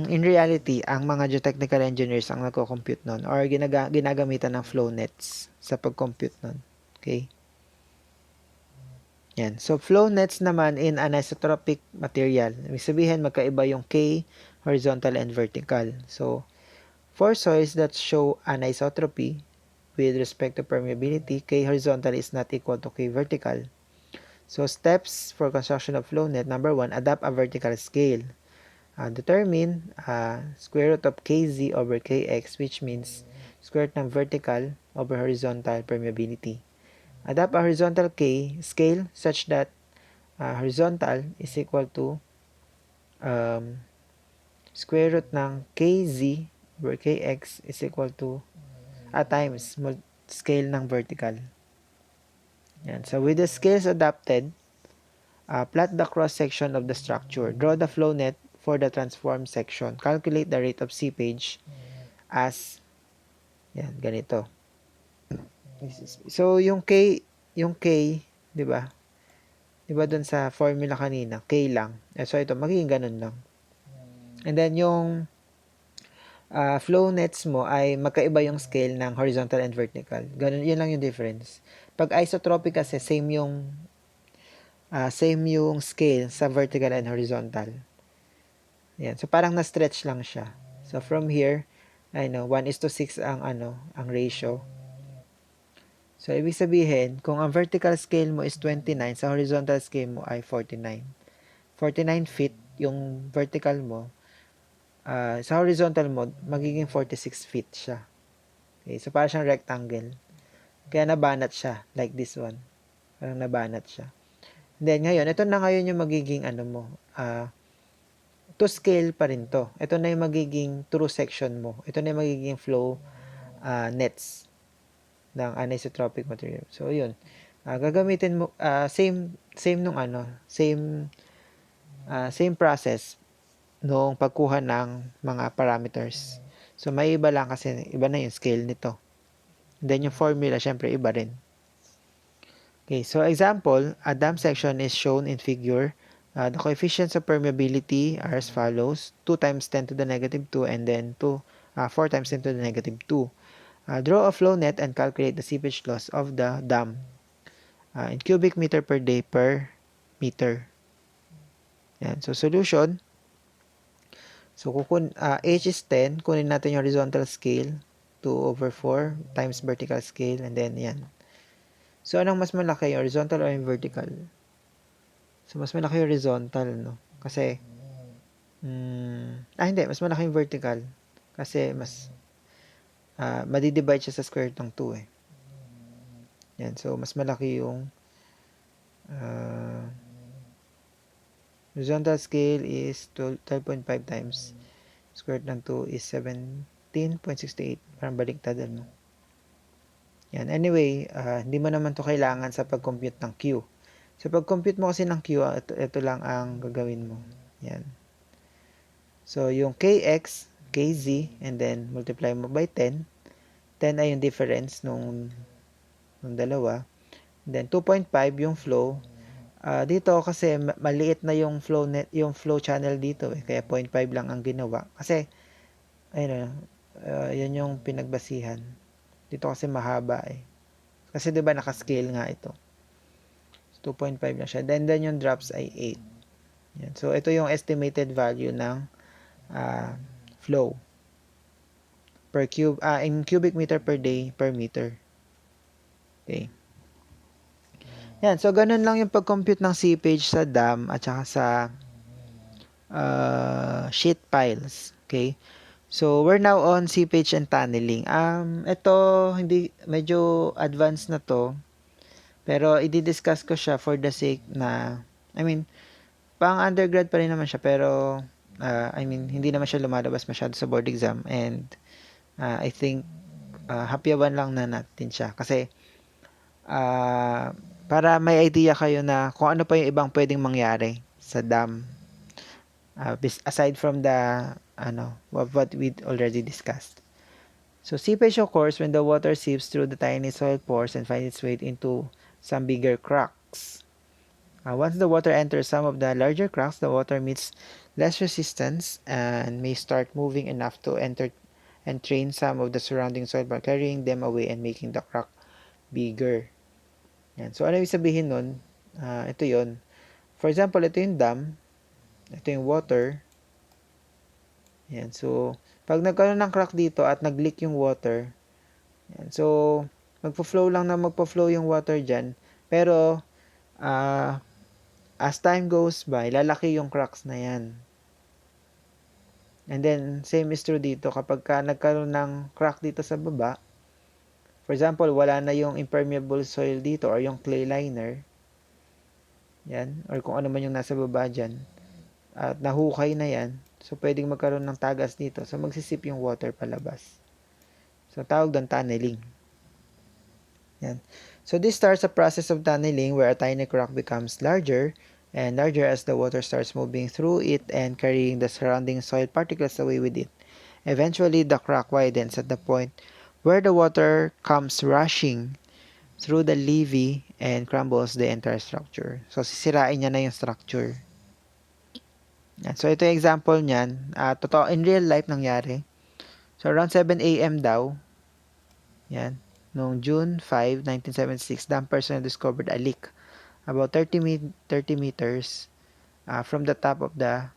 in reality, ang mga geotechnical engineers ang nagko-compute nun or ginagamitan ng flow nets sa pag-compute nun. Okay? Yan. So flow nets naman in anisotropic material. Ibig sabihin magkaiba yung K horizontal and vertical. So for soils that show anisotropy with respect to permeability, K horizontal is not equal to K vertical. So steps for construction of flow net. Number 1, adopt a vertical scale. Determine square root of Kz over Kx, which means square root ng vertical over horizontal permeability. Adopt a horizontal K scale such that horizontal is equal to square root ng Kz over Kx is equal to times scale ng vertical. Yan. So with the scales adapted, plot the cross section of the structure. Draw the flow net for the transformed section. Calculate the rate of seepage as yan, ganito. So yung K, 'di ba? 'Di ba doon sa formula kanina, K lang. So ito magiging ganun lang. And then yung flow nets mo ay magkaiba yung scale ng horizontal and vertical. Ganun, yun lang yung difference. Pag isotropic kasi same yung scale sa vertical and horizontal. Yan. So parang na-stretch lang siya. So from here, 1:6 ang ang ratio. So ibig sabihin, kung ang vertical scale mo is 29, sa horizontal scale mo ay 49. 49 feet yung vertical mo. Sa horizontal mo, magiging 46 feet siya. Okay, so parang siyang rectangle. Kaya nabanat siya, like this one. Parang nabanat siya. Then ngayon, ito na ngayon yung magiging to scale pa rin to. Ito na yung magiging true section mo. Ito na yung magiging flow nets ng anisotropic material. So yun. Gagamitin mo same nung same process nung pagkuha ng mga parameters. So may iba lang kasi iba na yung scale nito. Then yung formula syempre iba rin. Okay, so example, a dam section is shown in figure. The coefficients of permeability are as follows: 2 times 10 to the negative 2 and then 4 times 10 to the negative 2. Draw a flow net and calculate the seepage loss of the dam in cubic meter per day per meter. Yan. So solution. So H is 10, kunin natin yung horizontal scale, 2/4 times vertical scale, and then yan. So anong mas malaki, yung horizontal or yung vertical? So mas malaki yung horizontal, no? Kasi hindi, mas malaki yung vertical kasi mas madidivide siya sa square root ng 2 eh. Yan, so mas malaki yung horizontal scale is 12.5 times square root ng 2 is 17.68. Parang baliktad, no? Yan. Anyway, hindi mo naman to kailangan sa pag-compute ng Q. Sa pag-compute mo kasi ng Q, ito lang ang gagawin mo. Yan. So, yung Kx, Kz, and then multiply mo by 10. 10 ay yung difference nung dalawa. And then 2.5 yung flow. Dito kasi maliit na yung flow net, yung flow channel dito eh. Kaya 0.5 lang ang ginawa. Kasi yan yung pinagbasihan. Dito kasi mahaba eh. Kasi 'di ba naka-scale nga ito. So, 2.5 na siya. Then yung drops ay 8. Yan. So ito yung estimated value ng flow per in cubic meter per day per meter. Okay. Yan, so ganun lang yung pag-compute ng seepage sa dam at saka sa sheet piles. Okay? So, we're now on seepage and tunneling. Ito, hindi, medyo advanced na to. Pero, i-discuss ko siya for the sake na, I mean, pang undergrad pa rin naman siya. Pero, I mean, hindi naman siya lumalabas masyado sa board exam. And, I think, hapyawan lang na natin siya. Kasi, para may idea kayo na kung ano pa yung ibang pwedeng mangyari sa dam. Aside from the, what we already discussed. So, seepage occurs when the water seeps through the tiny soil pores and finds its way into some bigger cracks. Once the water enters some of the larger cracks, the water meets less resistance and may start moving enough to enter and drain some of the surrounding soil by carrying them away and making the crack bigger. Yan. So, ano ibig sabihin nun? Ito yon. For example, ito yung dam. Ito yung water. Yan. So, pag nagkaroon ng crack dito at nag-leak yung water, yan. So, magpo-flow lang na magpo-flow yung water dyan. Pero, as time goes by, lalaki yung cracks na yan. And then, same is true dito. Kapag nagkaroon ng crack dito sa baba, for example, wala na yung impermeable soil dito or yung clay liner, yan, or kung ano man yung nasa baba dyan, at nahukay na yan, so pwedeng magkaroon ng tagas dito. So, magsisip yung water palabas. So, tawag doon tunneling. Yan. So, this starts a process of tunneling where a tiny crack becomes larger and larger as the water starts moving through it and carrying the surrounding soil particles away with it. Eventually, the crack widens at the point where the water comes rushing through the levee and crumbles the entire structure. So, sisirain niya na yung structure. Yan. So, ito yung example niyan. Totoo, in real life nangyari. So, around 7 a.m. daw, yan, noong June 5, 1976, dam personnel discovered a leak about 30 meters from the top of the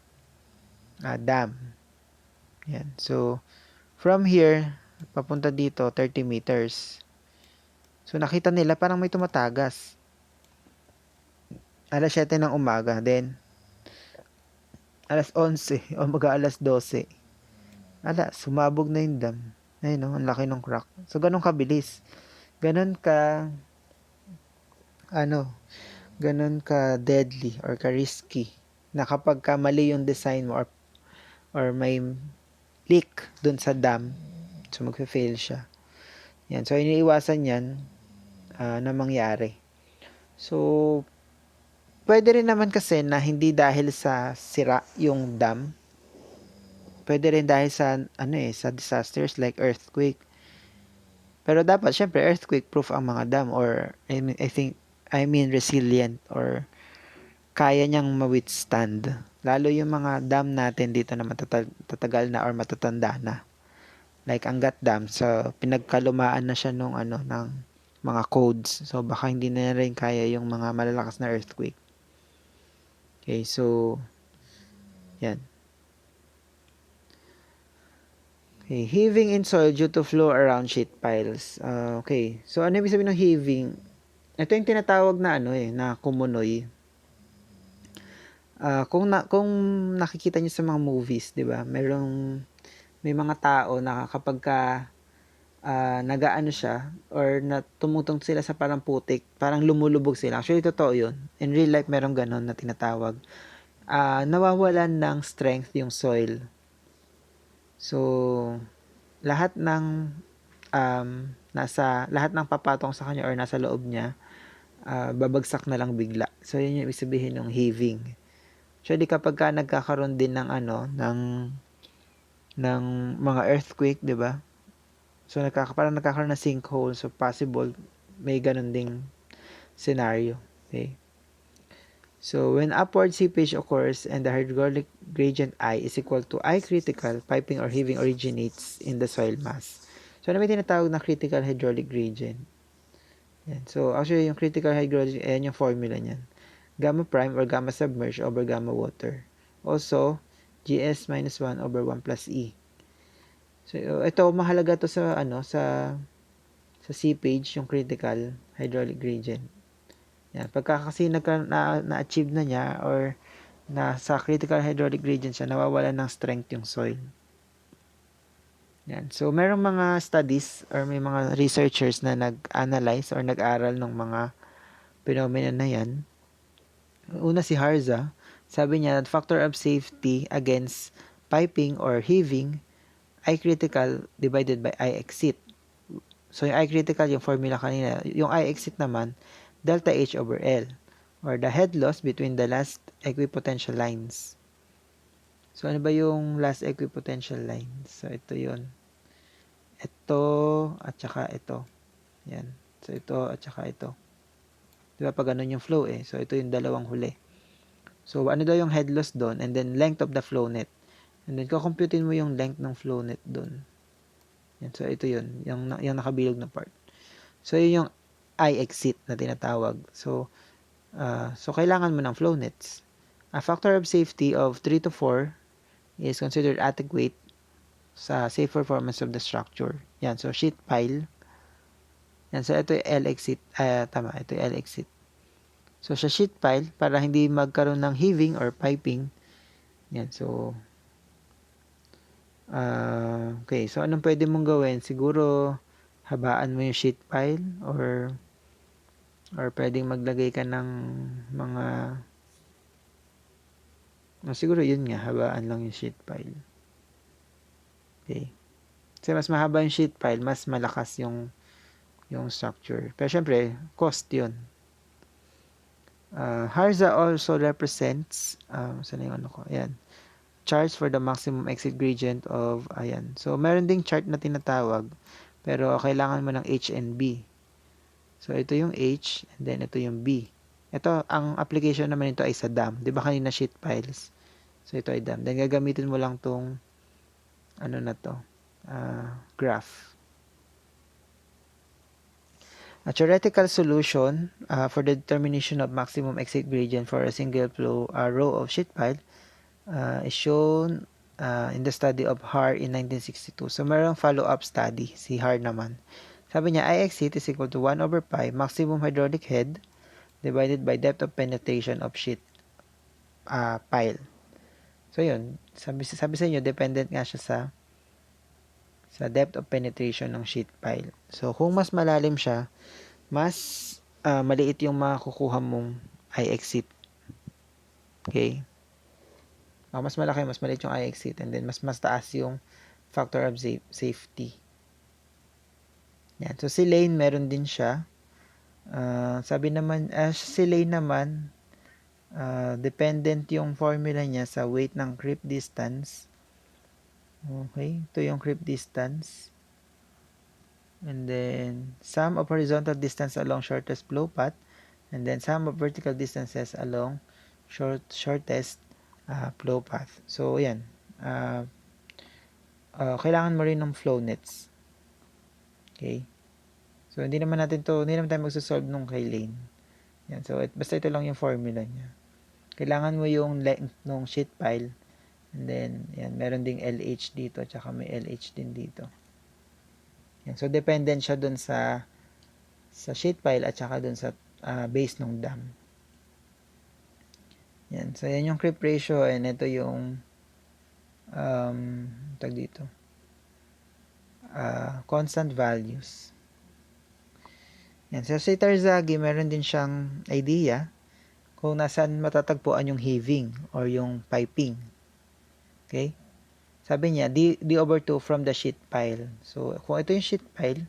dam. Yan. So, from here, papunta dito, 30 meters. So, nakita nila parang may tumatagas. Alas 7 ng umaga. Then, alas 11 o alas 12. Sumabog na yung dam. Ayun, no, ang laki ng crack. So, ganun kabilis. Ganun ka deadly or ka risky na kapag ka mali yung design mo or may leak dun sa dam, so magfe-fail siya. Yan. So, iniiwasan yan na mangyari. So, pwede rin naman kasi na hindi dahil sa sira yung dam. Pwede rin dahil sa sa disasters like earthquake. Pero dapat syempre earthquake proof ang mga dam or I mean resilient or kaya niyang ma-withstand. Lalo yung mga dam natin dito na matatagal na or matatanda na. Like Angat Dam, so pinagkalumaan na siya ng mga codes. So baka hindi na rin kaya yung mga malalakas na earthquake. Okay, so yan. Okay, heaving in soil due to flow around sheet piles. Okay, so ano ibig sabihin ng heaving? Ito yung tinatawag na na kumunoy. Kung nakikita niyo sa mga movies, 'di ba? May mga tao na kapag nagaano siya or tumutong sila sa parang putik, parang lumulubog sila. Actually, totoo 'yun. In real life, meron ganun na tinatawag. Nawawalan ng strength yung soil. So, lahat ng lahat ng papatong sa kanya or nasa loob niya, babagsak na lang bigla. So, yun yung ibig sabihin ng heaving. Actually, kapag nagkakaroon din ng ng mga earthquake, 'di ba? So, parang nagkakaroon ng sinkhole. So, possible may ganun ding scenario. Okay? So, when upward seepage occurs and the hydraulic gradient I is equal to I critical, piping or heaving originates in the soil mass. So, ano may tinatawag na critical hydraulic gradient? Yan. So, actually, yung critical hydraulic, ayan yung formula niyan. Gamma prime or gamma submerged over gamma water. Also, GS minus 1 over 1 plus E. So, ito, mahalaga to sa seepage, yung critical hydraulic gradient. Yan. Pagka kasi na-achieve na niya or nasa critical hydraulic gradient siya, nawawalan ng strength yung soil. Yan. So, merong mga studies or may mga researchers na nag-analyze or nag-aral ng mga phenomena na yan. Una si Harza, sabi niya, factor of safety against piping or heaving, I critical divided by I exit. So, yung I critical, yung formula kanina. Yung I exit naman, delta H over L, or the head loss between the last equipotential lines. So, ano ba yung last equipotential lines? So, ito yun. Ito, at saka ito. Yan. So, ito, at saka ito. Diba, pag ganun yung flow eh. So, ito yung dalawang huli. So, ano daw yung head loss doon? And then, length of the flow net. And then, kukumputin mo yung length ng flow net doon. Yan. So, ito yun. Yung nakabilog na part. So, yun yung I exit na tinatawag. So, kailangan mo ng flow nets. A factor of safety of 3 to 4 is considered adequate sa safe performance of the structure. Yan. So, sheet pile. Yan. So, ito yung L exit. Tama. Ito yung L exit. So, sa sheet pile, para hindi magkaroon ng heaving or piping. Yan. So, okay. So, anong pwede mong gawin? Siguro, habaan mo yung sheet pile or pwedeng maglagay ka ng mga siguro yun nga, habaan lang yung sheet pile. Okay. Kasi mas mahaba yung sheet pile, mas malakas yung structure. Pero syempre, cost yun. Harza also represents, saan yung ano ko? Ayan. Charts for the maximum exit gradient of, ayan. So, meron ding chart na tinatawag, pero kailangan mo ng H and B. So, ito yung H, and then ito yung B. Ito, ang application naman ito ay sa dam. Di ba kanina sheet piles? So, ito ay dam. Then, gagamitin mo lang tong, ano na to, graph. A theoretical solution for the determination of maximum exit gradient for a single flow row of sheet pile is shown in the study of Har in 1962. So, mayroong follow-up study, si Har naman. Sabi niya, I exit is equal to 1 over pi maximum hydraulic head divided by depth of penetration of sheet pile. So, yun. Sabi sa inyo, dependent nga siya sa depth of penetration ng sheet pile. So, kung mas malalim siya, mas maliit yung makukuha mong I exit. Okay? Mas malaki, mas maliit yung I exit, and then mas taas yung factor of safety. Yan. So, si Lane, meron din siya. Sabi naman, si Lane naman, dependent yung formula niya sa weight ng creep distance. Okay, ito yung creep distance. And then, sum of horizontal distance along shortest flow path. And then, sum of vertical distances along shortest flow path. So, yan. Kailangan mo rin ng flow nets. Okay. So, hindi naman tayo magsasolve nung kay Lane. Yan. So, basta ito lang yung formula niya. Kailangan mo yung length ng sheet pile. And then, yan, meron ding LH dito, tsaka may LH din dito. Yan. So, dependent siya dun sa sheet pile at tsaka dun sa base ng dam. Yan. So, yan yung creep ratio, and ito yung tag dito. Constant values. Yan. So, si Tarzagi, meron din siyang idea kung nasaan matatagpuan yung heaving or yung piping. Okay? Sabi niya, D over 2 from the sheet pile. So, kung ito yung sheet pile,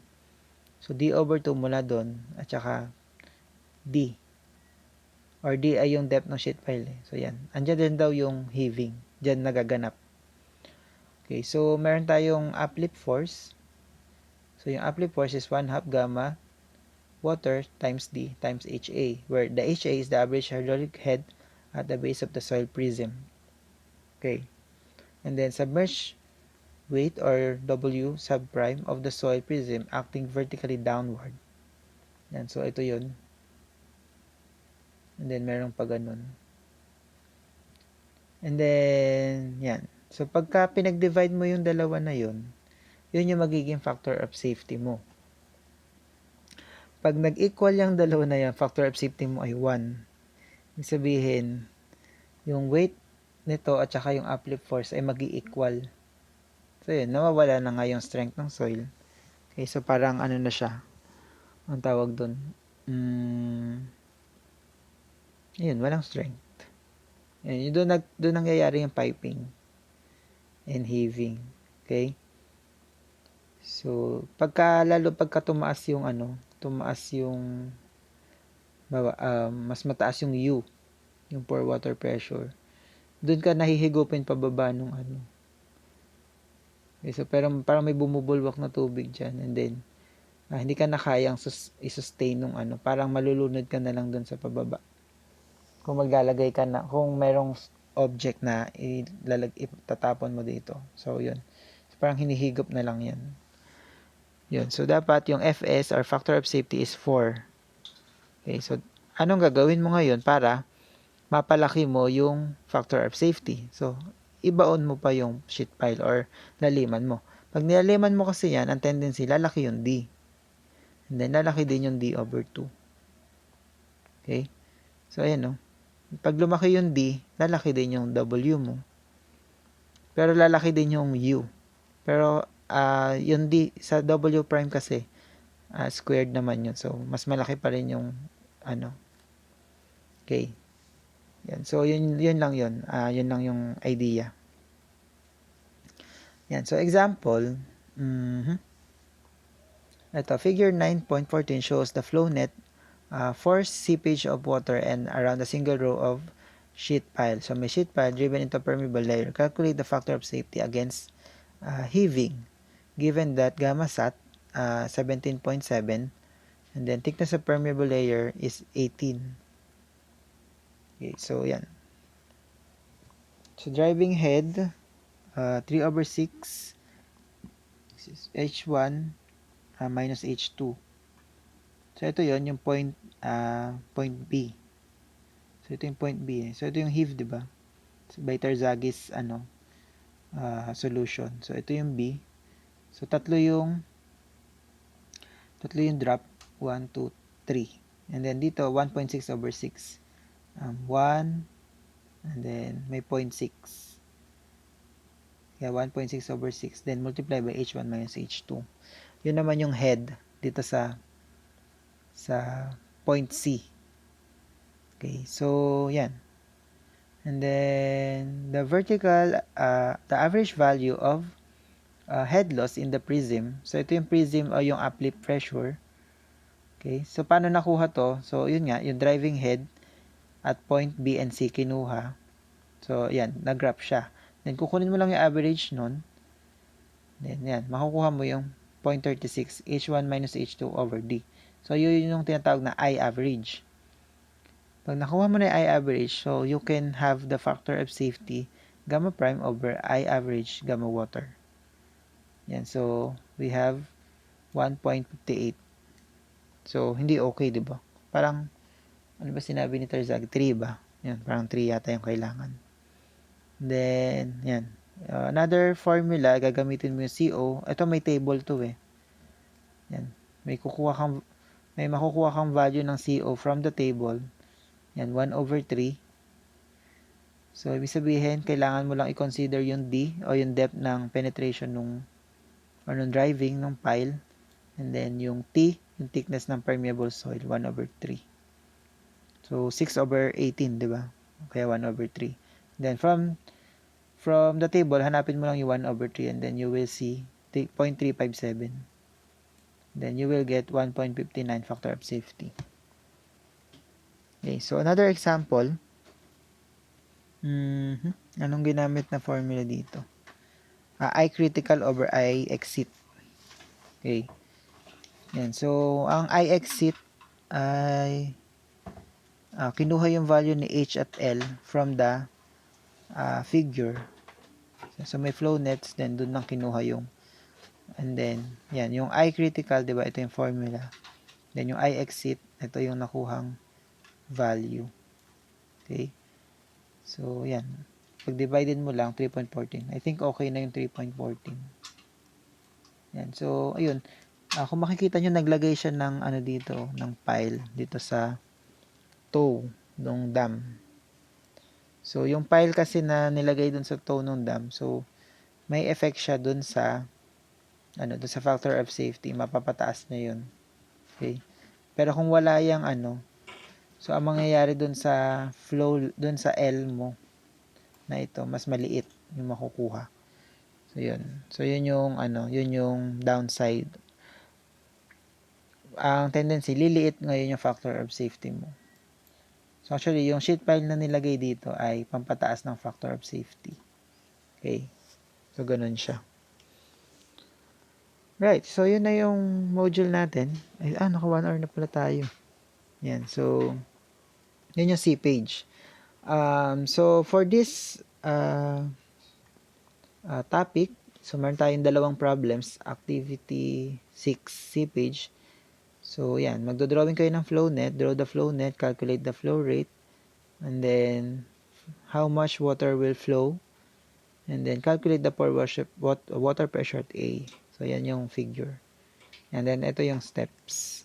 so D over 2 mula doon, at saka D. Or D ay yung depth ng sheet pile. So, yan. Andiyan din daw yung heaving. Diyan nagaganap. Okay, so meron tayong uplift force. So, yung uplift force is 1/2 gamma water times D times HA, where the HA is the average hydraulic head at the base of the soil prism. Okay. And then submerged weight or W subprime of the soil prism acting vertically downward. Yan. So, ito yun. And then, merong pa ganun. And then, yan. So, pagka pinag-divide mo yung dalawa na yun, yun yung magiging factor of safety mo. Pag nag-equal yung dalawa na yan, factor of safety mo ay 1. Ibig sabihin, yung weight nito at saka yung uplift force ay mag-equal So, yun, nawawala na nga yung strength ng soil. Okay, so parang ano na siya, ang tawag dun, yun, walang strength. Yun, doon nangyayari yung piping and heaving. Okay? So, lalo pagka tumaas yung mas mataas yung U, yung pore water pressure, doon ka nahihigupin pababa nung ano. Okay, so, pero parang may bumubulwak na tubig dyan, and then, hindi ka na kayang i-sustain nung ano, parang malulunod ka na lang doon sa pababa. Kung maglalagay ka na, kung merong object na itatapon mo dito. So, yun. So, parang hinihigop na lang yan. Yun. So, dapat yung FS or factor of safety is 4. Okay. So, anong gagawin mo ngayon para mapalaki mo yung factor of safety? So, ibaon mo pa yung sheet pile or laliman mo. Pag nilaliman mo kasi yan, ang tendency, lalaki yung D. And then, lalaki din yung D over 2. Okay? So, ayan, no? Pag lumaki yung D, lalaki din yung W mo. Pero lalaki din yung U. Pero, yung D, sa W prime kasi, squared naman yun. So, mas malaki pa rin yung, okay. Yan. So, yun lang yun. Yun lang yung idea. Yan. So, example, ito, figure 9.14 shows the flow net force seepage of water and around a single row of sheet pile. So, may sheet pile driven into a permeable layer. Calculate the factor of safety against heaving, given that gamma sat 17.7 and then thickness of permeable layer is 18. Okay, so yan. So, driving head, 3 over 6 H1 minus H2. So, ito yon yung point B. So, ito yung point B. So, ito yung heave, diba? So, by Terzaghi's, solution. So, ito yung B. So, tatlo yung drop. 1, 2, 3. And then, dito, 1.6 over 6. 1, and then, may 0.6. Kaya, 1.6 over 6. Then, multiply by H1 minus H2. Yun naman yung head dito sa point C. Okay, so yan. And then the vertical, the average value of head loss in the prism. So ito yung prism o yung uplift pressure. Okay, so paano nakuha to? So yun nga, yung driving head at point B and C kinuha. So yan, nag-graph siya. Then kukunin mo lang yung average nun. Then yan, makukuha mo yung 0.36 H1 minus H2 over D. So, yun yung tinatawag na I average. Pag nakuha mo na yung I average, so you can have the factor of safety gamma prime over I average gamma water. Yan, so we have 1.58. So, hindi okay, di ba? Parang, ano ba sinabi ni Terzaghi? 3 ba? Yan, parang 3 yata yung kailangan. Then, yan. Another formula, gagamitin mo yung CO. Ito may table to eh. Yan. May makukuha kang value ng CO from the table. Yan, 1 over 3. So, ibig sabihin, kailangan mo lang i-consider yung D o yung depth ng penetration nung driving ng pile. And then, yung T, yung thickness ng permeable soil, 1 over 3. So, 6 over 18, di ba? Kaya 1 over 3. Then, from the table, hanapin mo lang yung 1 over 3 and then you will see 0.357. Then you will get 1.59 factor of safety. Okay, so another example. Anong ginamit na formula dito? I critical over I exit. Okay. Yan, so ang I exit ay kinuha yung value ni H at L from the figure. So may flow nets, then doon lang kinuha yung, and then yan, yung I critical, diba, ito yung formula. Then yung I exit, ito yung nakuhang value. Okay, so yan, pag divided mo lang 3.14, I think okay na yung 3.14. Yan, so ayun, kung makikita nyo, naglagay siya ng dito, ng pile dito sa toe ng dam. So, yung pile kasi na nilagay dun sa toe ng dam, so, may effect siya dun sa dun sa factor of safety, mapapataas niya yun. Okay? Pero kung wala yang so ang mangyayari dun sa flow, dun sa L mo na ito, mas maliit yung makukuha. So yun. So yun yung yun yung downside. Ang tendency, liliit ngayon yung factor of safety mo. So actually, yung sheet pile na nilagay dito ay pampataas ng factor of safety. Okay? So ganun siya. Right, so yun na yung module natin. Ay, naka 1 hour na pala tayo. Yan, so yun yung Seepage. So for this topic, so meron tayong dalawang problems, activity 6 Seepage. So yan, magdo-drawing kayo ng flow net, draw the flow net, calculate the flow rate, and then how much water will flow, and then calculate the water pressure at A. So yan yung figure. And then ito yung steps.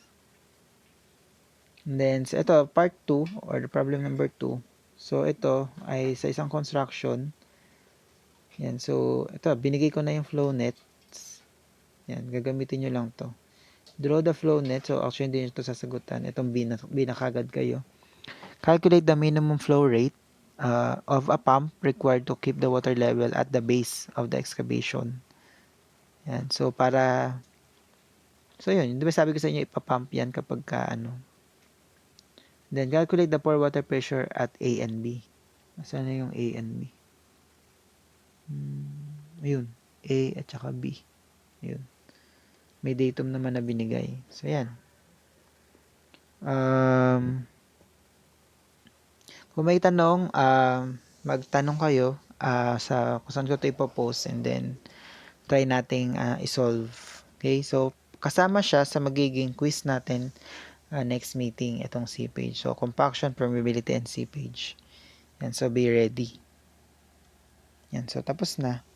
And then so ito part 2 or the problem number 2. So ito ay sa isang construction. Yan, so ito binigay ko na yung flow net. Yan, gagamitin nyo lang to. Draw the flow net. So actually hindi nyo ito sasagutan. Itong binakagad kayo. Calculate the minimum flow rate of a pump required to keep the water level at the base of the excavation. Yan. So yun. Di ba sabi ko sa inyo ipapump yan kapag Then calculate the pore water pressure at A and B. Saan na yung A and B? Ayun. A at saka B. Ayun. May datum naman na binigay. So yan. Kung may tanong, magtanong kayo sa kung saan ko ito ipopost and then try nating isolve. Okay? So, kasama siya sa magiging quiz natin next meeting, itong Seepage. So, compaction, permeability, and Seepage. Yan. So, be ready. Yan. So, tapos na.